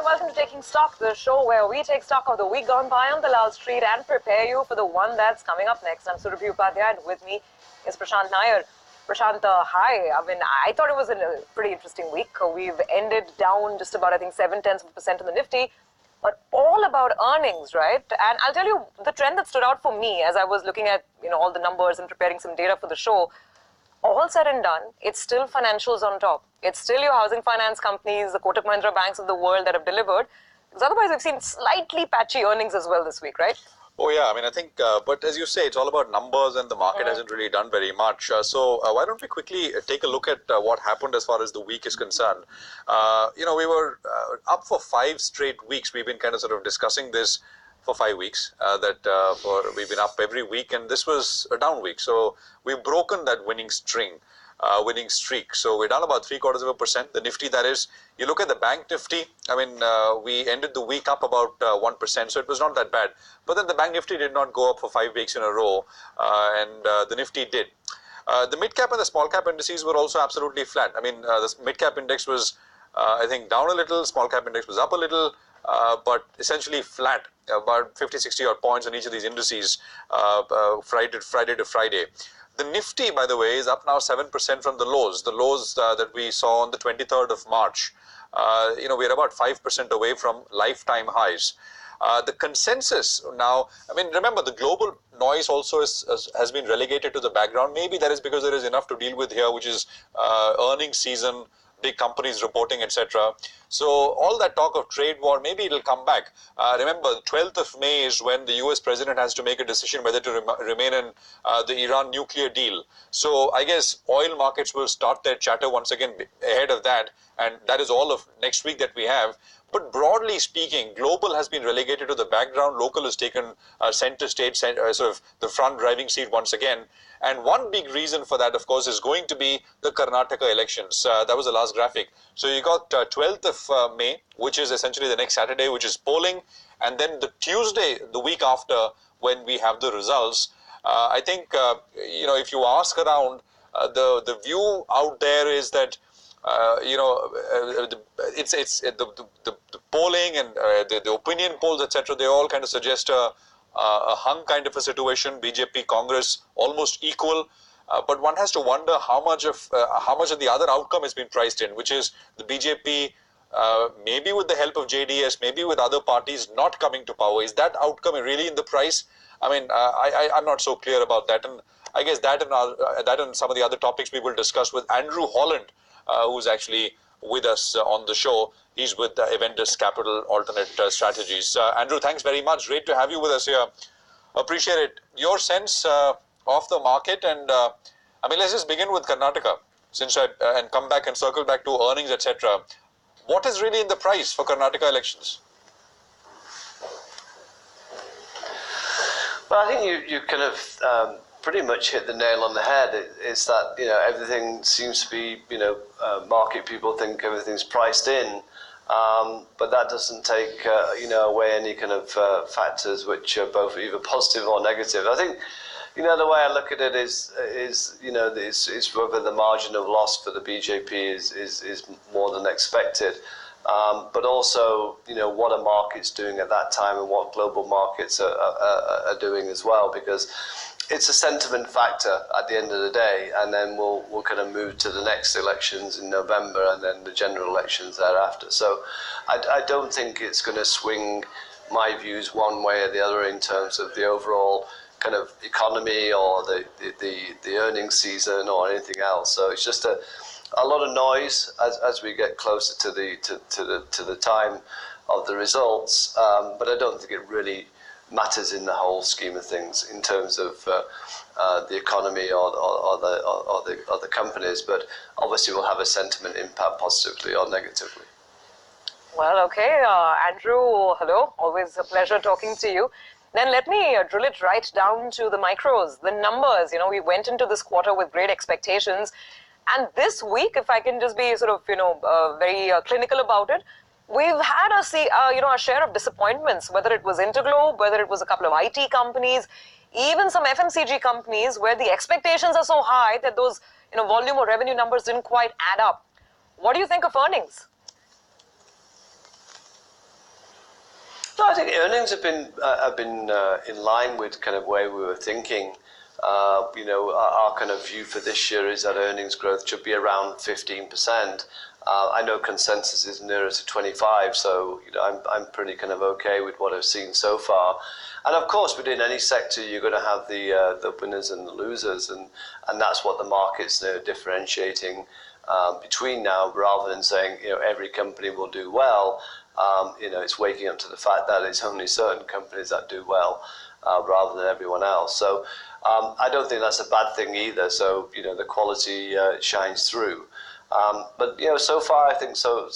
welcome to Taking Stock, the show where we take stock of the week gone by on Dalal Street and prepare you for the one that's coming up next. I'm Surabhi Upadhyay, and with me is Prashant Nair. Prashant, hi. I mean, I thought it was a pretty interesting week. We've ended down just about, I think, 0.7% in the Nifty, but all about earnings, right? And I'll tell you the trend that stood out for me as I was looking at, all the numbers and preparing some data for the show. All said and done, it's still financials on top. It's still your housing finance companies, the Kotak Mahindra banks of the world that have delivered. Because otherwise, we've seen slightly patchy earnings as well this week, right? Oh, yeah. I mean, I think, but as you say, it's all about numbers and the market hasn't really done very much. So why don't we quickly take a look at what happened as far as the week is concerned. We were up for 5 straight weeks. We've been kind of sort of discussing this for 5 weeks, we've been up every week, and this was a down week. So we've broken that winning streak. So we're down about 0.75%. The Nifty, that is. You look at the Bank Nifty, I mean, we ended the week up about 1%, so it was not that bad. But then the Bank Nifty did not go up for 5 weeks in a row, and the Nifty did. The mid-cap and the small-cap indices were also absolutely flat. I mean, the mid-cap index was, I think, down a little, small-cap index was up a little, but essentially flat, about 50-60 odd points on each of these indices, Friday to Friday. The Nifty, by the way, is up now 7% from the lows that we saw on the 23rd of March. We're about 5% away from lifetime highs. The consensus now, I mean, remember, the global noise also has been relegated to the background. Maybe that is because there is enough to deal with here, which is earnings season, big companies reporting, etc. So all that talk of trade war, maybe it'll come back. Remember, the 12th of May is when the US president has to make a decision whether to remain in the Iran nuclear deal. So I guess oil markets will start their chatter once again ahead of that, and that is all of next week that we have. But broadly speaking, global has been relegated to the background. Local has taken center stage, sort of the front driving seat once again. And one big reason for that, of course, is going to be the Karnataka elections. That was the last graphic. So you got 12th of May, which is essentially the next Saturday, which is polling. And then the Tuesday, the week after, when we have the results. I think, if you ask around, the view out there is that the polling and the opinion polls, etc., they all kind of suggest a hung kind of a situation. BJP, Congress, almost equal. But one has to wonder how much of the other outcome has been priced in, which is the BJP, maybe with the help of JDS, maybe with other parties not coming to power. Is that outcome really in the price? I mean, I'm not so clear about that. And I guess that and some of the other topics we will discuss with Andrew Holland, who's actually with us on the show. He's with Aventus Capital Alternate Strategies. Andrew, thanks very much. Great to have you with us here. Appreciate it. Your sense of the market, and let's just begin with Karnataka, and come back and circle back to earnings, etc. What is really in the price for Karnataka elections? Well, I think you kind of pretty much hit the nail on the head. It's that everything seems to be market people think everything's priced in, but that doesn't take away any kind of factors which are both either positive or negative. I think the way I look at it is whether the margin of loss for the BJP is more than expected. But also, what are markets doing at that time and what global markets are doing as well, because it's a sentiment factor at the end of the day, and then we'll kind of move to the next elections in November and then the general elections thereafter. So I don't think it's going to swing my views one way or the other in terms of the overall kind of economy or the earnings season or anything else. So it's just a lot of noise as we get closer to the time of the results, but I don't think it really matters in the whole scheme of things in terms of the economy or the companies. But obviously, will have a sentiment impact positively or negatively. Well, okay, Andrew, hello. Always a pleasure talking to you. Then let me drill it right down to the micros, the numbers. We went into this quarter with great expectations. And this week, if I can just be sort of, very clinical about it, we've had a share of disappointments, whether it was Interglobe, whether it was a couple of IT companies, even some FMCG companies where the expectations are so high that those, volume or revenue numbers didn't quite add up. What do you think of earnings? No, I think earnings have been in line with kind of where we were thinking. Our kind of view for this year is that earnings growth should be around 15%. I know consensus is nearer to 25, so I'm pretty kind of okay with what I've seen so far. And of course, within any sector, you're going to have the winners and the losers, and that's what the market's differentiating between now, rather than saying every company will do well. It's waking up to the fact that it's only certain companies that do well, rather than everyone else. So I don't think that's a bad thing either. So the quality shines through. But so far I think so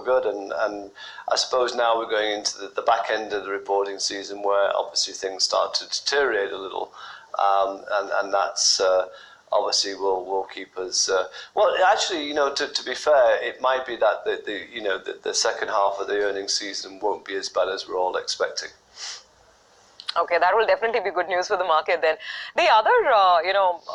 good, and I suppose now we're going into the back end of the reporting season, where obviously things start to deteriorate a little, and that's obviously will keep us. Well, actually, to be fair, it might be that the second half of the earnings season won't be as bad as we're all expecting. Okay, that will definitely be good news for the market then. The other,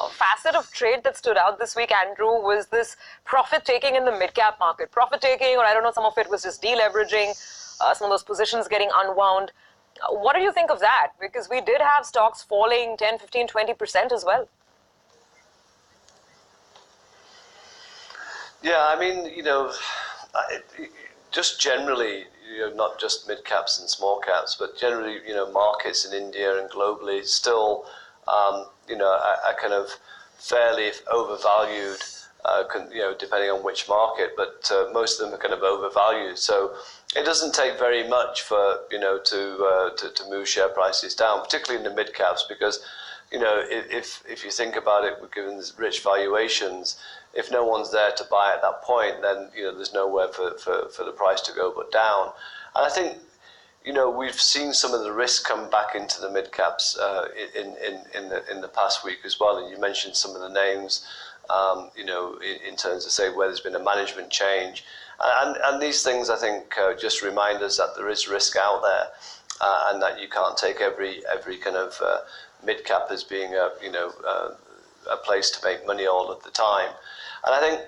facet of trade that stood out this week, Andrew, was this profit-taking in the mid-cap market. Profit-taking, or I don't know, some of it was just deleveraging, some of those positions getting unwound. What do you think of that? Because we did have stocks falling 10, 15, 20% as well. Yeah, I mean, just generally, not just mid caps and small caps, but generally, markets in India and globally still, are kind of fairly overvalued, depending on which market, but most of them are kind of overvalued. So it doesn't take very much for, to move share prices down, particularly in the mid caps, because, if you think about it, given rich valuations, if no one's there to buy at that point, then there's nowhere for the price to go but down. And I think we've seen some of the risk come back into the mid caps in the past week as well. And you mentioned some of the names, in terms of say where there's been a management change, and these things I think just remind us that there is risk out there, and that you can't take every kind of mid cap as being a place to make money all of the time. And I think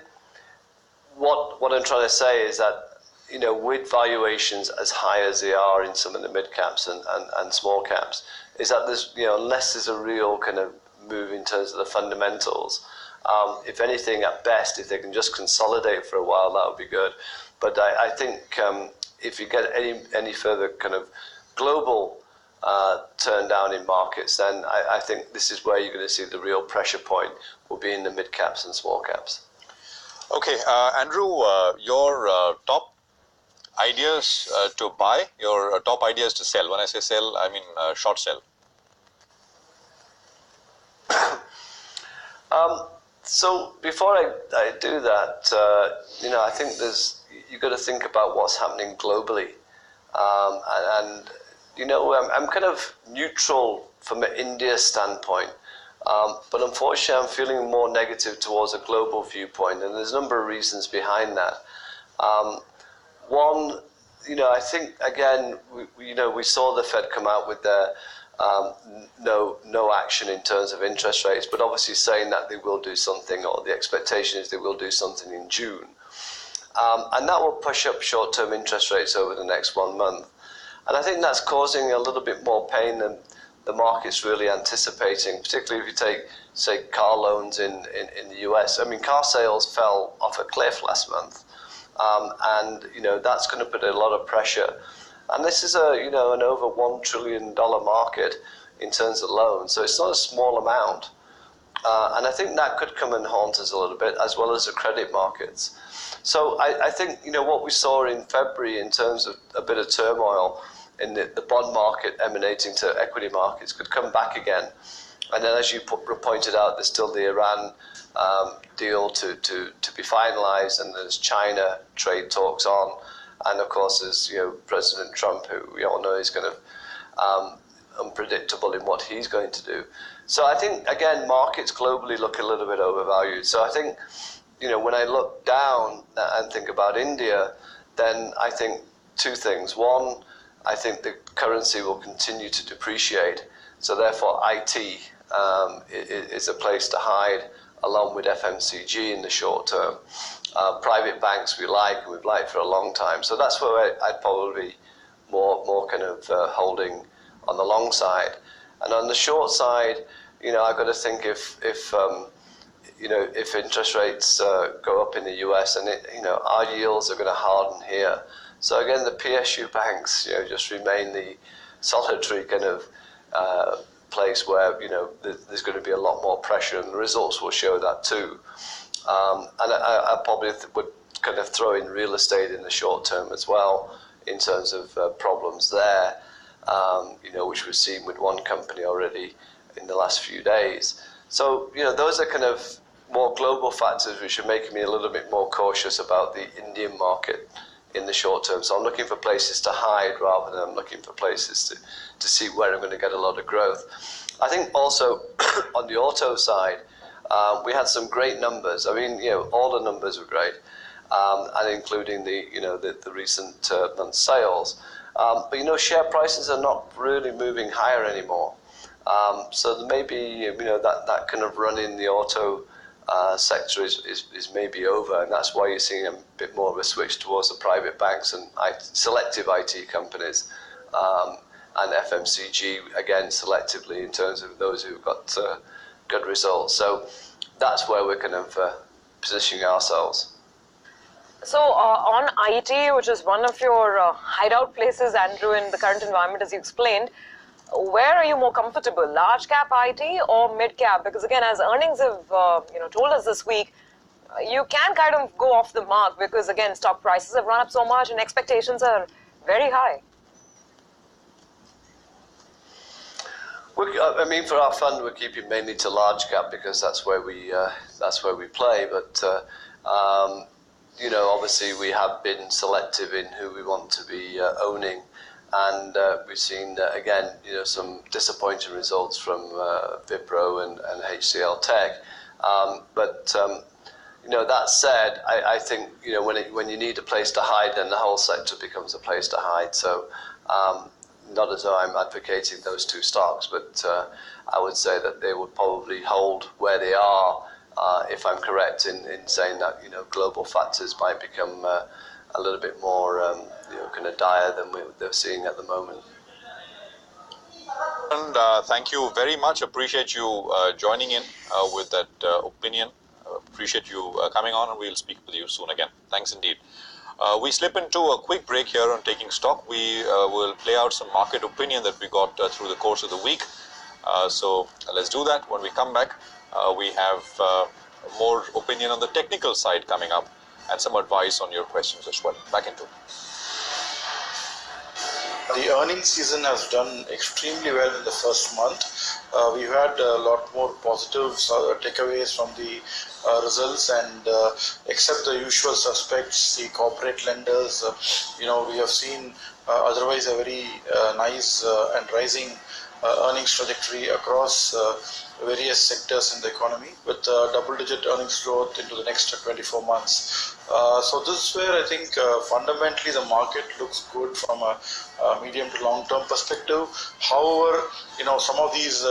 what I'm trying to say is that, with valuations as high as they are in some of the mid caps and small caps, is that there's, unless there's a real kind of move in terms of the fundamentals, if anything, at best, if they can just consolidate for a while, that would be good. But I think if you get any further kind of global turn down in markets, then I think this is where you're going to see the real pressure point will be in the mid caps and small caps. Okay, Andrew, your top ideas to buy, your top ideas to sell. When I say sell, I mean short sell. So before I do that, I think you've got to think about what's happening globally, and I'm kind of neutral from an India standpoint. But unfortunately, I'm feeling more negative towards a global viewpoint, and there's a number of reasons behind that. One, I think again, we saw the Fed come out with their no action in terms of interest rates, but obviously saying that they will do something, or the expectation is they will do something in June, and that will push up short-term interest rates over the next 1 month. And I think that's causing a little bit more pain than the market's really anticipating, particularly if you take, say, car loans in the US. I mean, car sales fell off a cliff last month, and that's going to put a lot of pressure. And this is an over $1 trillion market in terms of loans, so it's not a small amount. And I think that could come and haunt us a little bit, as well as the credit markets. So I think what we saw in February in terms of a bit of turmoil in the bond market emanating to equity markets could come back again. And then, as you pointed out, there's still the Iran deal to be finalized, and there's China trade talks on. And of course, there's President Trump, who we all know is kind of unpredictable in what he's going to do. So I think, again, markets globally look a little bit overvalued. So I think, when I look down and think about India, then I think two things. One, I think the currency will continue to depreciate. So therefore, IT is a place to hide, along with FMCG in the short term. Private banks we like, and we've liked for a long time. So that's where I'd probably more kind of holding on the long side. And on the short side, I've got to think if interest rates go up in the US, and our yields are going to harden here. So again, the PSU banks, just remain the solitary kind of place where there's going to be a lot more pressure, and the results will show that too. And I probably would kind of throw in real estate in the short term as well, in terms of problems there, which we've seen with one company already in the last few days. So, those are kind of more global factors which are making me a little bit more cautious about the Indian market in the short term. So I'm looking for places to hide rather than I'm looking for places to see where I'm going to get a lot of growth. I think also on the auto side, we had some great numbers. I mean, all the numbers were great, and including the recent month sales. But share prices are not really moving higher anymore. So maybe that kind of run in the auto sector is maybe over, and that's why you're seeing a bit more of a switch towards the private banks and selective IT companies, and FMCG again selectively in terms of those who've got good results. So that's where we're kind of positioning ourselves. So on IT, which is one of your hideout places, Andrew, in the current environment, as you explained, where are you more comfortable, large cap IT or mid cap? Because again, as earnings have told us this week, you can kind of go off the mark because again, stock prices have run up so much and expectations are very high. I mean, for our fund, we're keeping mainly to large cap because that's where we play. But obviously, we have been selective in who we want to be owning. And we've seen, again, some disappointing results from Wipro and HCL Tech. But that said, I think, when you need a place to hide, then the whole sector becomes a place to hide. So not as though I'm advocating those two stocks, but I would say that they would probably hold where they are, if I'm correct in saying that, global factors might become a little bit more kind of dire than they're seeing at the moment. And thank you very much. Appreciate you joining in with that opinion. Appreciate you coming on, and we'll speak with you soon again. Thanks indeed. We slip into a quick break here on Taking Stock. We will play out some market opinion that we got through the course of the week. So let's do that. When we come back, we have more opinion on the technical side coming up, and some advice on your questions as well. Back into it. The earnings season has done extremely well in the first month. We've had a lot more positive takeaways from the results, and except the usual suspects, the corporate lenders, we have seen otherwise a very nice and rising earnings trajectory across various sectors in the economy, with double-digit earnings growth into the next 24 months. So this is where I think fundamentally the market looks good from a medium to long-term perspective. However, some of these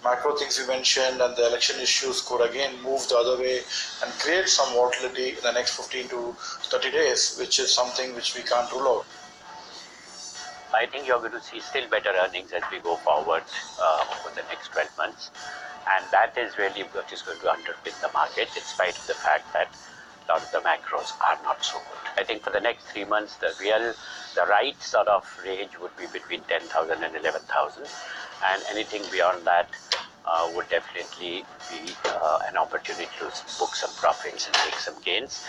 macro things you mentioned and the election issues could again move the other way and create some volatility in the next 15 to 30 days, which is something which we can't rule out. I think you're going to see still better earnings as we go forward over the next 12 months. And that is really what is going to underpin the market, in spite of the fact that a lot of the macros are not so good. I think for the next 3 months, the right sort of range would be between 10,000 and 11,000. And anything beyond that would definitely be an opportunity to book some profits and take some gains.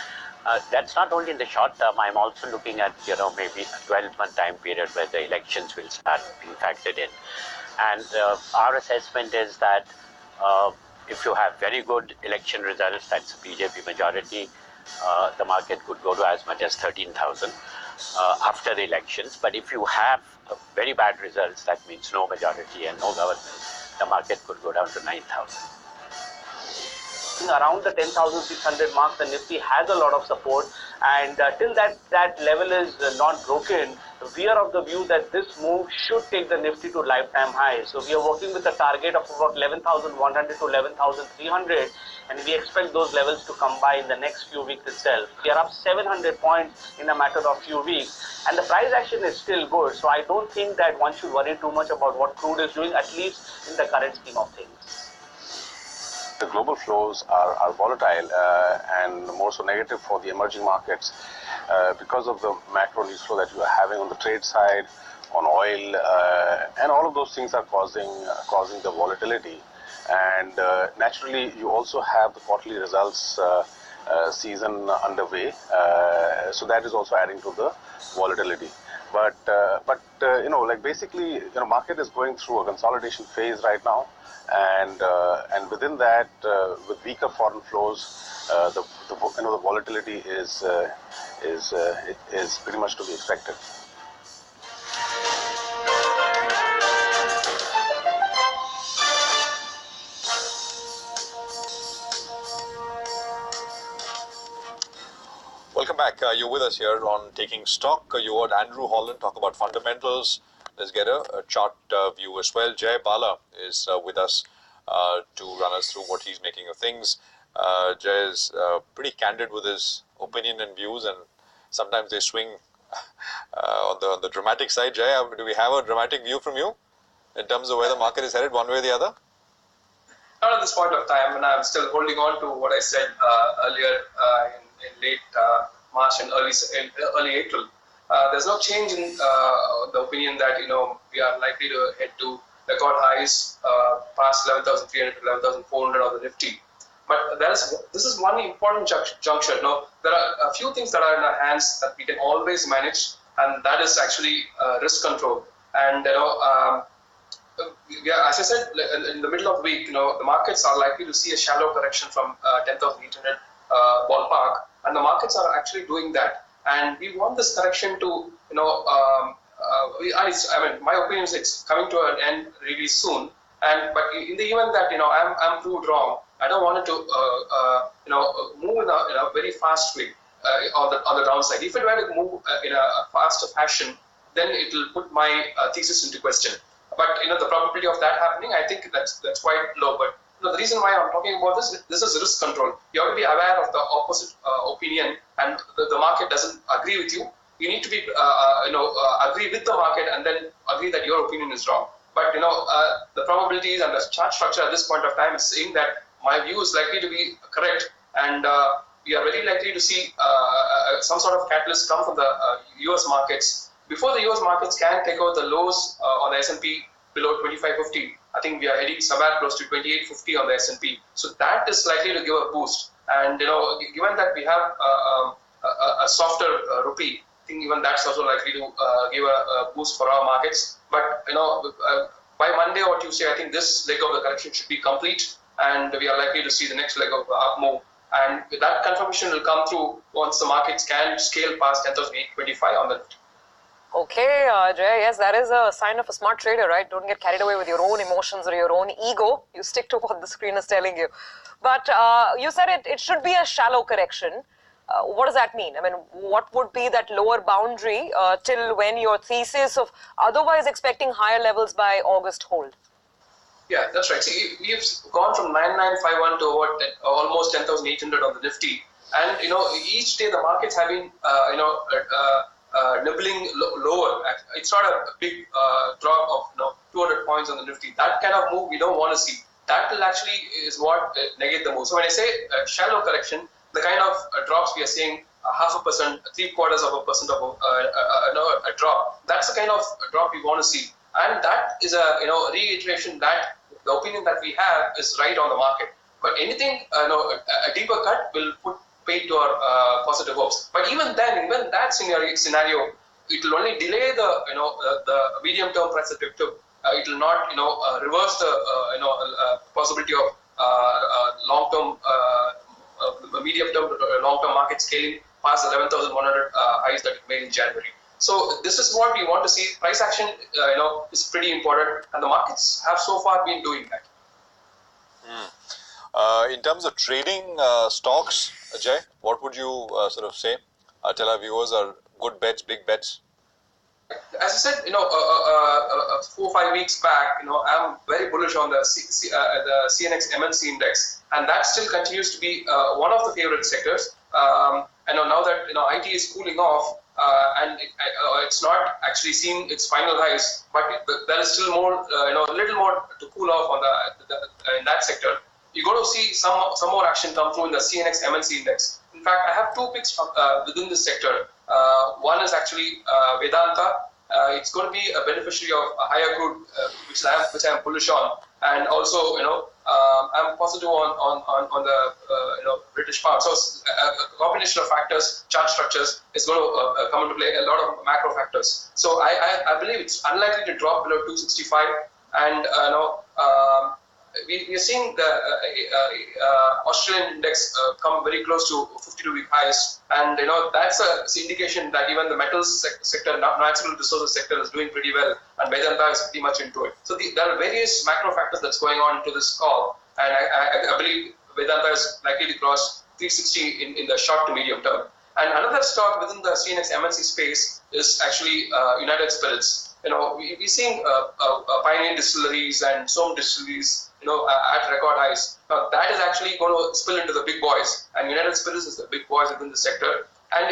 That's not only in the short term. I'm also looking at, maybe a 12-month time period where the elections will start being factored in. And our assessment is that if you have very good election results, that's a BJP majority, the market could go to as much as 13,000 after the elections. But if you have very bad results, that means no majority and no government, the market could go down to 9,000. Around the 10,600 mark, the Nifty has a lot of support, And till that level is not broken, we are of the view that this move should take the Nifty to lifetime high. So we are working with a target of about 11,100 to 11,300, and we expect those levels to come by in the next few weeks itself. We are up 700 points in a matter of few weeks, and the price action is still good. So I don't think that one should worry too much about what crude is doing, at least in the current scheme of things. The global flows are volatile and more so negative for the emerging markets because of the macro news flow that you are having on the trade side, on oil, and all of those things are causing the volatility. And naturally, you also have the quarterly results season underway, so that is also adding to the volatility. But basically, market is going through a consolidation phase right now. And within that, with weaker foreign flows, the volatility is pretty much to be expected. Welcome back. You're with us here on Taking Stock. You heard Andrew Holland talk about fundamentals. Let's get a chart view as well. Jay Bala is with us to run us through what he's making of things. Jay is pretty candid with his opinion and views, and sometimes they swing on the dramatic side. Jay, do we have a dramatic view from you in terms of where the market is headed one way or the other? Not at this point of time, and I'm still holding on to what I said earlier in late March and early April. There's no change in the opinion that we are likely to head to record highs past 11,300 to 11,400 on the Nifty. But this is one important juncture. There are a few things that are in our hands that we can always manage, and that is actually risk control. And as I said, in the middle of the week, the markets are likely to see a shallow correction from 10,800 ballpark, and the markets are actually doing that. And we want this correction to, my opinion is it's coming to an end really soon. But in the event that I'm proved wrong, I don't want it to move in a very fast way on the downside. If it were to move in a faster fashion, then it will put my thesis into question. But the probability of that happening, I think that's quite low. But the reason why I'm talking about this is risk control. You have to be aware of the opposite opinion, and the market doesn't agree with you. You need to be agree with the market and then agree that your opinion is wrong. But the probabilities and the chart structure at this point of time is saying that my view is likely to be correct, and we are very likely to see some sort of catalyst come from the US markets. Before the US markets can take out the lows on the S&P below 2550, I think we are heading somewhere close to 2850 on the S&P. So that is likely to give a boost. And given that we have a softer rupee, I think even that's also likely to give a boost for our markets. But by Monday or Tuesday, I think this leg of the correction should be complete, and we are likely to see the next leg of the up move. And that confirmation will come through once the markets can scale past 10,825 on the. Okay, Jay, yes, that is a sign of a smart trader, right? Don't get carried away with your own emotions or your own ego. You stick to what the screen is telling you. But you said it should be a shallow correction. What does that mean? I mean, what would be that lower boundary till when your thesis of otherwise expecting higher levels by August hold? Yeah, that's right. See, we've gone from 9951 to almost 10,800 on the Nifty. And, each day the markets have been, nibbling lower. It's not a big drop of 200 points on the Nifty. That kind of move we don't want to see. That will actually is what negate the move. So when I say shallow correction, the kind of drops we are seeing, 0.5%, 0.75% of a drop. That's the kind of drop we want to see, and that is a reiteration that the opinion that we have is right on the market. But anything, a deeper cut will put paid to our positive hopes. But even that scenario, it will only delay the medium-term price objective. It will not, reverse the possibility of long-term, medium-term, long-term market scaling past 11,100 highs that it made in January. So this is what we want to see. Price action, is pretty important, and the markets have so far been doing that. In terms of trading stocks, Ajay, what would you sort of say? tell our viewers are good bets, big bets? As I said, 4 or 5 weeks back, I'm very bullish on the CNX MNC index, and that still continues to be one of the favorite sectors. I know now that IT is cooling off, and it's not actually seen its final highs, but there is still more, a little more to cool off on in that sector. You're going to see some more action come through in the CNX MNC index. In fact, I have two picks within this sector. One is actually Vedanta. It's going to be a beneficiary of a higher crude, which I'm bullish on, and also I'm positive on the British pound. So a combination of factors, chart structures, is going to come into play. A lot of macro factors. So I believe it's unlikely to drop below 265, and we are seeing the Australian index come very close to 52-week highs, and that's an indication that even the metals sector, natural resources sector, is doing pretty well, and Vedanta is pretty much into it. So there are various macro factors that's going on into this call, and I believe Vedanta is likely to cross 360 in the short to medium term. And another stock within the CNX MNC space is actually United Spirits. We're seeing Pioneer Distilleries and Som Distilleries at record highs. Now that is actually going to spill into the big boys, and United Spirits is the big boys within the sector. And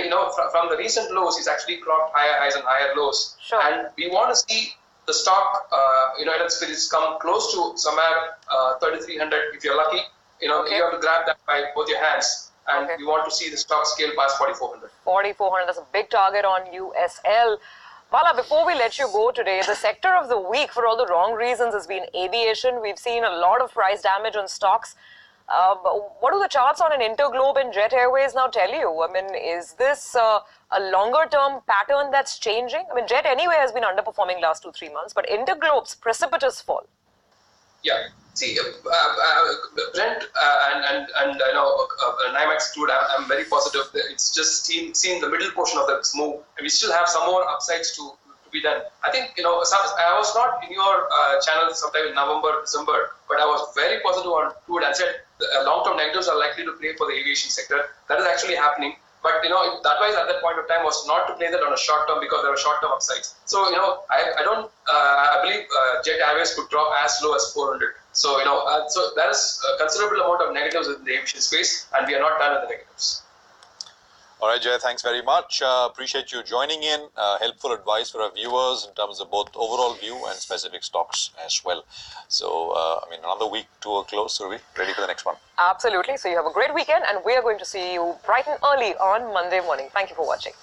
from the recent lows, it's actually clocked higher highs and higher lows. Sure. And we want to see the stock, United Spirits, come close to somewhere 3,300 if you're lucky. You have to grab that by both your hands, and we want to see the stock scale past 4,400. 4,400. That's a big target on USL. Bala, before we let you go today, the sector of the week, for all the wrong reasons, has been aviation. We've seen a lot of price damage on stocks. What do the charts on an Interglobe and Jet Airways now tell you? I mean, is this a longer-term pattern that's changing? I mean, Jet anyway has been underperforming last 2-3 months, but Interglobe's precipitous fall. Yeah. See, Brent and NYMEX crude, I'm very positive. It's just seen the middle portion of the move, and we still have some more upsides to be done. I think, I was not in your channel sometime in November, December, but I was very positive on crude and said long-term negatives are likely to play for the aviation sector. That is actually happening. But, that wise at that point of time was not to play that on a short term because there were short-term upsides. So, I believe Jet Airways could drop as low as 400. So, so there is a considerable amount of negatives in the aviation space, and we are not done with the negatives. All right, Jay, thanks very much. Appreciate you joining in. Helpful advice for our viewers in terms of both overall view and specific stocks as well. So, another week to a close, so we're ready for the next one. Absolutely. So you have a great weekend, and we are going to see you bright and early on Monday morning. Thank you for watching.